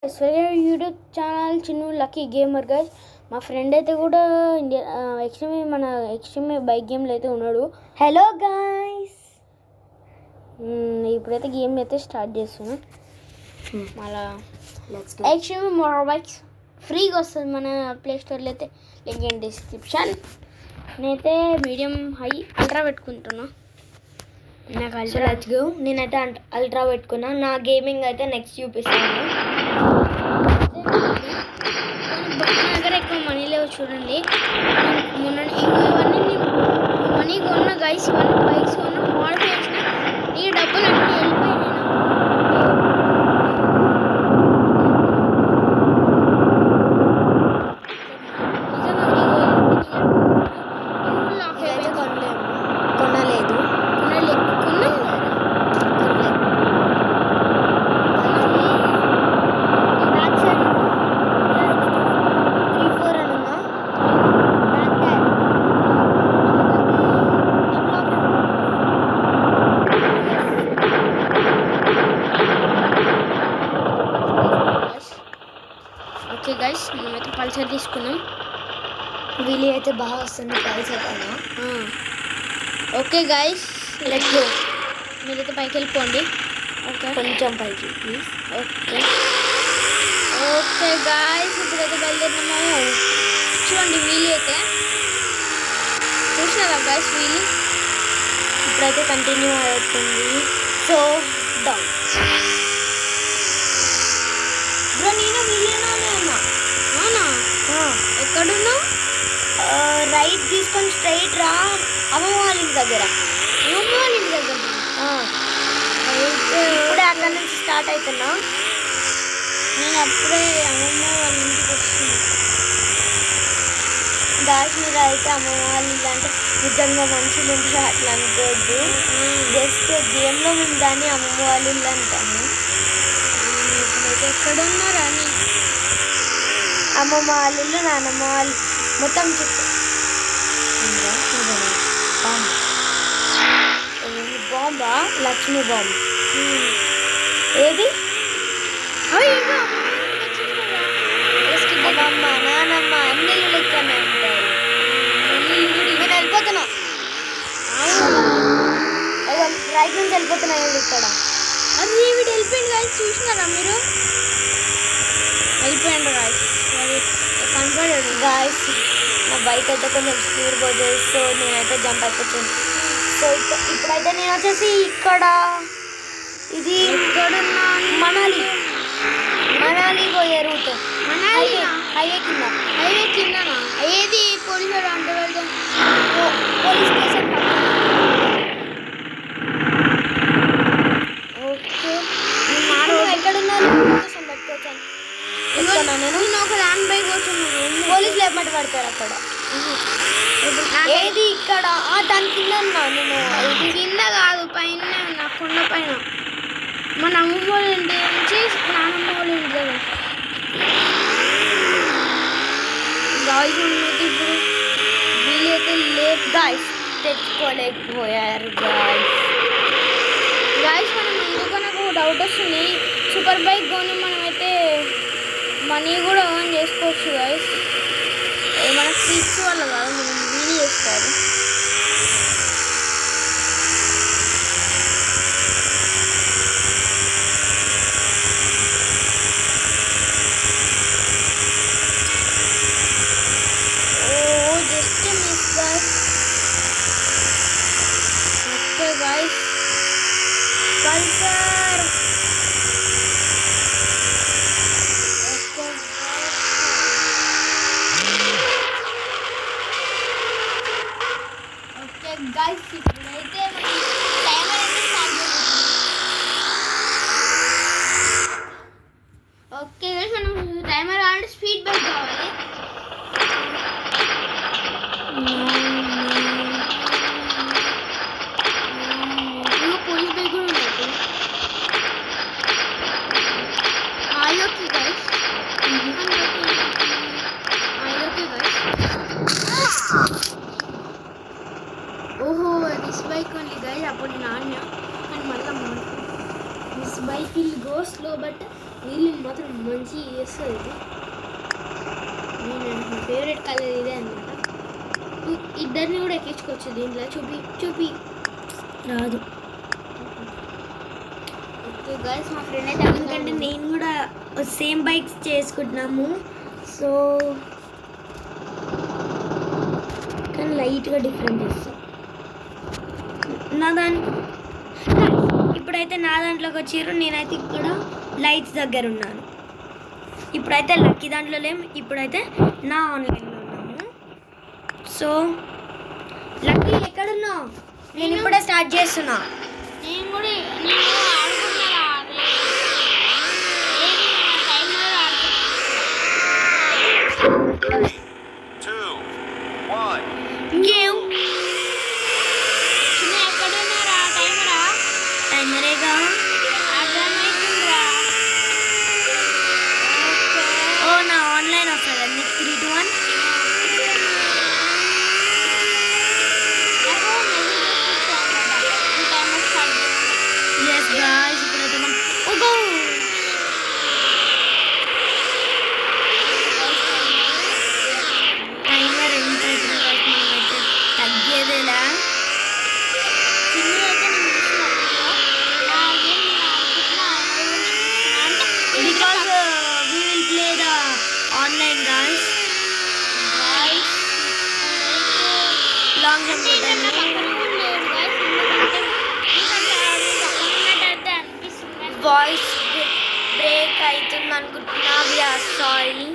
YouTube channel Chinnu lucky gamer guys. మా friend అయితే కూడా ఎక్స్ట్రీమ్ బైక్ గేమ్లో అయితే ఉన్నాడు. హలో గైస్, ఇప్పుడైతే గేమ్ అయితే స్టార్ట్ చేస్తున్నాం. మళ్ళా ఎక్స్ట్రీమ్ మోటార్ బైక్స్ ఫ్రీగా వస్తుంది మన ప్లే స్టోర్లో అయితే, లింక్ ఇన్ డిస్క్రిప్షన్. నేనైతే మీడియం హై అల్ట్రా పెట్టుకుంటున్నా. నాకు నేనైతే అల్ట్రా పెట్టుకున్నా. నా గేమింగ్ అయితే నెక్స్ట్ చూపిస్తాను. దగ్గర ఎక్కువ మనీ లేవు చూడండి. మొన్న ఇవన్నీ నేను మనీ కొన్న గైస్, ఇవన్నీ బైక్స్ కొన్న, మోడల్ చేసిన. ఈ డబ్బులు అన్నీ వెళ్ళిపోయినాయి. ఓకే గైస్, మనమైతే పల్సర్ తీసుకున్నాం. వీలు అయితే బాగా వస్తుంది పల్సర్ పైన. Okay guys, let's go. మీరైతే పైకి వెళ్ళిపోండి. ఓకే, కొంచెం పైకి ప్లీజ్. ఓకే ఓకే గైస్, ఇప్పుడైతే బయలుదేరినాము. చూడండి వీలు అయితే చూసినారా గైస్? వీలు ఇప్పుడైతే కంటిన్యూ అవుతుంది. సో డౌన్ బ్రో, నేను వీలేనానే అన్నా. అవునా? ఎక్కడున్నావు? రైట్ తీసుకొని స్ట్రైట్ రా, అమ్మమ్మ వాళ్ళ ఇంటి దగ్గర. అమ్మమ్మ వాళ్ళ ఇంటి దగ్గర అయితే ఇప్పుడే అక్కడ నుంచి స్టార్ట్ అవుతున్నా. నేను అప్పుడే అమ్మమ్మ వాళ్ళ ఇంటికి వస్తున్నా. దాచిమీర అయితే అమ్మమ్మ వాళ్ళ ఇల్లు అంటే నిజంగా మనుషులు ఉంటే అట్లా అనుకోవద్దు. జస్ట్ గేమ్లో మేము దాన్ని అమ్మమ్మ వాళ్ళ ఇల్లు అంటాము. ఇప్పుడైతే ఎక్కడున్నారా అని అమ్మమ్మ వాళ్ళ ఇల్లు, నాన్నమ్మ వాళ్ళు మొత్తం చుట్టూ. బాంబా? లక్ష్మీ బాంబు. ఏది? అమ్మమ్మ నానమ్మ అన్ని లెక్కనే ఉంటాయి. నేను వెళ్ళిపోతున్నా, రైట్ నుంచి వెళ్ళిపోతున్నా. ఇక్కడ అది వీడు వెళ్ళిపోయింది గాయస్, చూసినారా మీరు? వెళ్ళిపోయింది గాయస్, కనపడాడు గాయస్. నా బైక్ అయితే కొంచెం స్పీడ్ పోతుంది, సో నేనైతే జంప్ అయిపోతుంది. సో ఇప్పుడైతే నేను వచ్చేసి ఇక్కడ, ఇది మనాలి పోయే రూట్. హైవే కిందనా? ఏది పోలీసు అంటే వెళ్దాం. Police station. ఓకే, ఎక్కడున్నారు? నేను ఒక ల్యాండ్ బైక్ వచ్చాను. పోలీసులు ఏమంట పడతారు అక్కడ. ఏది ఇక్కడ? దాని కింద ఉన్నా నేను. ఇది కింద కాదు, పైన ఉన్నా, కొండ పైన. మన అమ్మమ్మ వాళ్ళ ఇంటి నుంచి నాన్నమ్మ వాళ్ళ ఇంటి దగ్గర. గాయస్ ఉన్నది ఇప్పుడు వీలైతే లేదు గాయస్, తెచ్చుకోలేకపోయారు గాయస్. మనం ఎందుకు నాకు డౌట్ వస్తుంది, సూపర్ బైక్ కొని మనమైతే మనీ కూడా ఎర్న్ చేసుకోవచ్చు గాయస్. మన స్ట్రీట్స్ వల్ల కాదు, మనం వీలు చేసుకోవాలి. Guys, pulsar. Okay guys, ఇప్పుడైతే మనం టైమర్ అయితే స్టార్ట్ చేద్దాం. ఓకే గైస్, మనం టైమర్ ఆన్ స్పీడ్ బైక్ కావాలి. ఓహో, దిస్ బైక్ ఓన్లీ గైస్. అప్పుడు నాన్న కానీ మళ్ళీ this bike will go slow, but వీళ్ళు మాత్రం మంచి చేస్తుంది. నేను నా ఫేవరెట్ కలర్ ఇదే అనమాట. ఇద్దరిని కూడా ఎక్కించుకోవచ్చు దీంట్లో. చూపి రాదు. ఓకే గైస్, మా ఫ్రెండ్ అయితే ఎందుకంటే నేను కూడా సేమ్ బైక్స్ చేసుకుంటున్నాము, సో కానీ లైట్గా డిఫరెంట్ చేస్తాం. ఇప్పుడైతే నా దాంట్లోకి వచ్చారు. నేనైతే ఇక్కడ లైట్స్ దగ్గర ఉన్నాను. ఇప్పుడైతే లక్కీ దాంట్లో లేము, ఇప్పుడైతే నా ఆన్లైన్లో ఉన్నాము. సో లక్కీ ఎక్కడున్నావు? నేను ఇప్పుడే స్టార్ట్ చేస్తున్నా. నేను ఆడుకుంటున్నా. ఎక్కడున్నారా టైమరేగా. అర్థమవుతుందిరా. ఓ నా ఆన్లైన్ వస్తుంది. నీకు 3, 2, 1. ఎస్ గాయ్స్, ఇప్పుడైతే మనం టైమర్ ఎంత అవుతుంది గాయ్స్, మనమైతే తగ్గేదేలా. Because we will play the online guys. Long jump voice break అవుతుంది అనుకుంటున్నా. సారీ.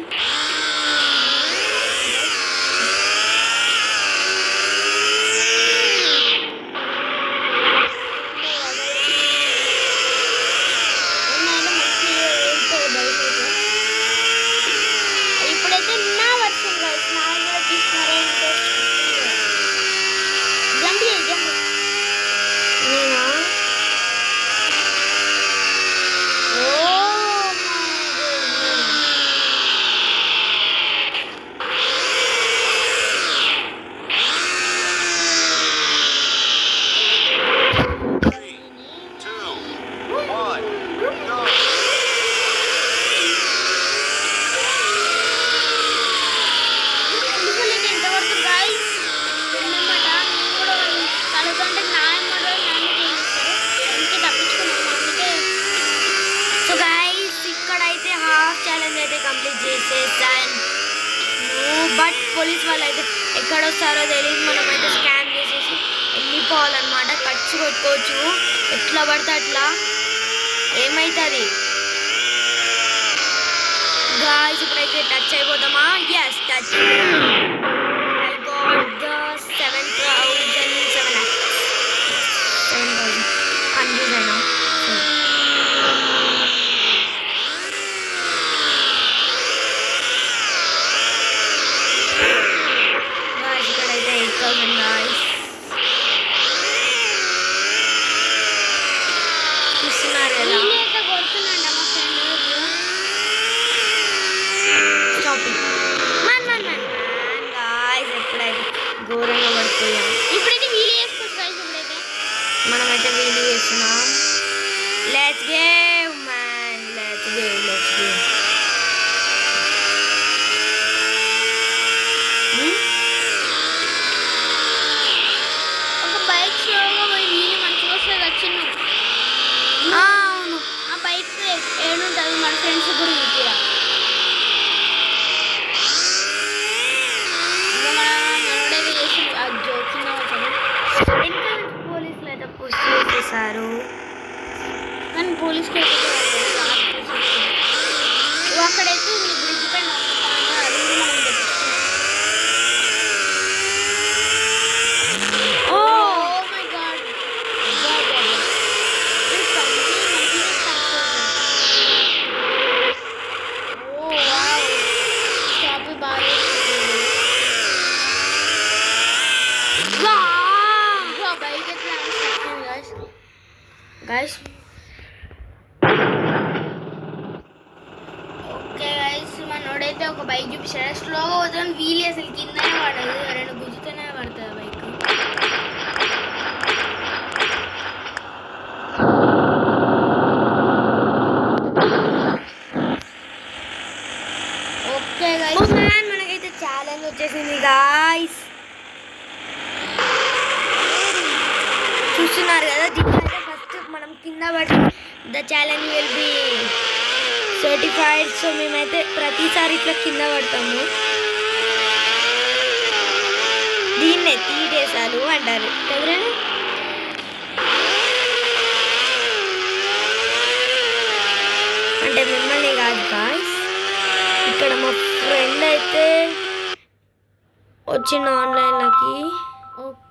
ఇప్పుడైతే నా వర్షం గైస్, నా కూడా తీసుకున్నారా ఇంట్రెస్ట్. జంప్ నేనా? ఎంతవరకు గైస్ అన్నమాట. నేను కూడా కలుగుతుంటే నా అమ్మలో నన్ను చేయిస్తారు. అందుకే తప్పించుకున్నాను. అందుకే సో గైస్, ఇక్కడైతే హాఫ్ ఛాలెంజ్ అయితే కంప్లీట్ చేసేసాను. బట్ పోలీస్ వాళ్ళు అయితే ఎక్కడొస్తారో తెలియదు. మనమైతే స్కాన్ చేసేసి వెళ్ళిపోవాలన్నమాట. ఖర్చు కొట్టుకోవచ్చు ఎట్లా పడితే అట్లా. ఏమవుతుంది గాయ్స్? ఇప్పుడైతే టచ్ అయిపోతామా? Yes, touch. I got the 7,000 confuse అయినా. గాయ్స్, ఇక్కడైతే 8,000 గాయ్స్. చూస్తున్నారు కదా? వీళ్ళైతే కొడుతున్నాంట మా ఫ్రెండ్. షాపింగ్ గాయ్స్, ఎప్పుడైతే ఘోరంగా పడిపోయాం. ఇప్పుడైతే వీలు వేసుకోవచ్చు గైస్. ఇప్పుడైతే మనమైతే వీడియో చేస్తున్నాం. Let's gave man, let's gave. ఒక బైక్ స్లోగా పోయి వీలు మంచిగా వస్తుంది వచ్చింది. అవును, ఆ బైక్ ఏడుంటుంది మన ఫ్రెండ్స్ కూడా చూపిరా. ఇంకా మనోడైతే చేసి అది జోకింగ్ అవుతుంది. ఇంకా పోలీసులు అయితే పుష్ చేసేసారు. కానీ పోలీస్కి అక్కడైతే మీ బ్రిడ్జ్ పైన అది కూడా మనం తెప్పించుకున్నాం. Oh my god, guys. Okay guys, మనోడైతే ఒక బైక్ చూపించాడు. స్లోగా పోతాను, వీలు అసలు కిందనే పడదు. రెండు గుంజుతూనే పడుతుంది బైక్. ఓకే మనకైతే ఛాలెంజ్ వచ్చేసింది గాయ్స్. చూస్తున్నారు కదా, దీంట్లో ఫస్ట్ మనం కింద పడి the challenge will be certified. So మేమైతే ప్రతిసారి ఇట్లా కింద పడతాము. దీన్నే తీడేశాలు అంటారు ఎవరైనా. అంటే మిమ్మల్ని కాదు గాయ్స్, ఇక్కడ మా ఫ్రెండ్ అయితే వచ్చిండు ఆన్లైన్లోకి. ఓకే